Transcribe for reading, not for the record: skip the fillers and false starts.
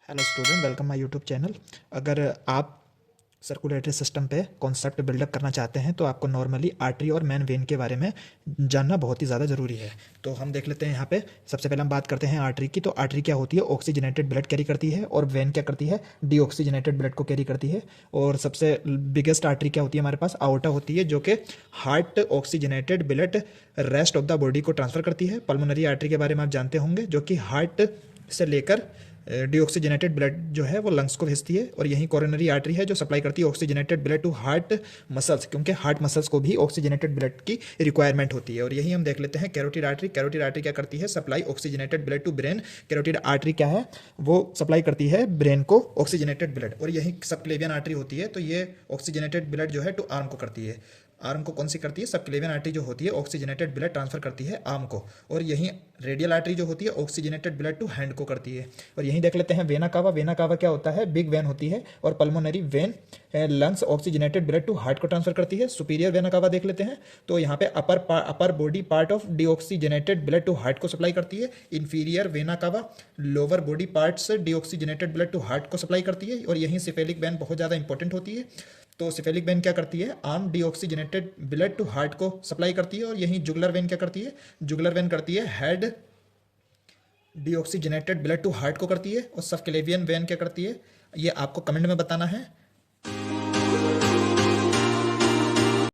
Hello student, welcome my YouTube channel. अगर आप circulatory system पे कॉन्सेप्ट बिल्डअप करना चाहते हैं तो आपको नॉर्मली आर्टरी और मेन वेन के बारे में जानना बहुत ही ज़्यादा ज़रूरी है। तो हम देख लेते हैं यहाँ पे। सबसे पहले हम बात करते हैं आर्टरी की। तो आर्टरी क्या होती है? ऑक्सीजनेटेड ब्लड कैरी करती है। और वेन क्या करती है? डीऑक्सीजनेटेड ब्लड को कैरी करती है। और सबसे बिगेस्ट आर्टरी क्या होती है हमारे पास? आउटा होती है, जो कि heart oxygenated blood rest of the body को ट्रांसफर करती है। पल्मोनरी आर्टरी के बारे में आप जानते होंगे, जो कि हार्ट से लेकर डीऑक्सीजनेटेड ब्लड जो है वो लंग्स को भेजती है। और यही कोरोनरी आर्टरी है जो सप्लाई करती है oxygenated blood to heart muscles, क्योंकि हार्ट मसल्स को भी ऑक्सीजनेटेड ब्लड की रिक्वायरमेंट होती है। और यही हम देख लेते हैं कैरोटिड आर्टरी। कैरोटिड आर्टरी क्या करती है? Supply oxygenated blood to brain. Carotid artery क्या है? वो सप्लाई करती है ब्रेन को ऑक्सीजनेटेड ब्लड। और यही सबक्लेवियन आर्टरी होती है, तो ये ऑक्सीजनेटेड ब्लड जो है टू आर्म को करती है। आर्म को कौन सी करती है? सबक्लेवियन आर्टरी जो होती है ऑक्सीजनेटेड ब्लड ट्रांसफर करती है आर्म को। और यही रेडियल आर्टरी जो होती है ऑक्सीजनेटेड ब्लड टू हैंड को करती है। और यही देख लेते हैं वेना कावा। वेना कावा क्या होता है? बिग वेन होती है। और pulmonary vein lungs oxygenated blood to heart को ट्रांसफर करती है। सुपीरियर वेना कावा देख लेते हैं। तो यहाँ पे upper body part of deoxygenated blood to heart को सप्लाई करती है। Inferior vena cava lower body part से डीऑक्सीजनेटेड ब्लड टू हार्ट को सप्लाई करती है। और यही सिफेलिक वेन बहुत ज़्यादा इंपॉर्टेंट होती है। तो सिफेलिक वेन क्या करती है? Arm deoxygenated blood to heart को सप्लाई करती है। और यही जुगलर वेन क्या करती है? जुगलर वेन करती है head deoxygenated blood to heart को करती है। और सबक्लेवियन वेन क्या करती है? ये आपको कमेंट में बताना है।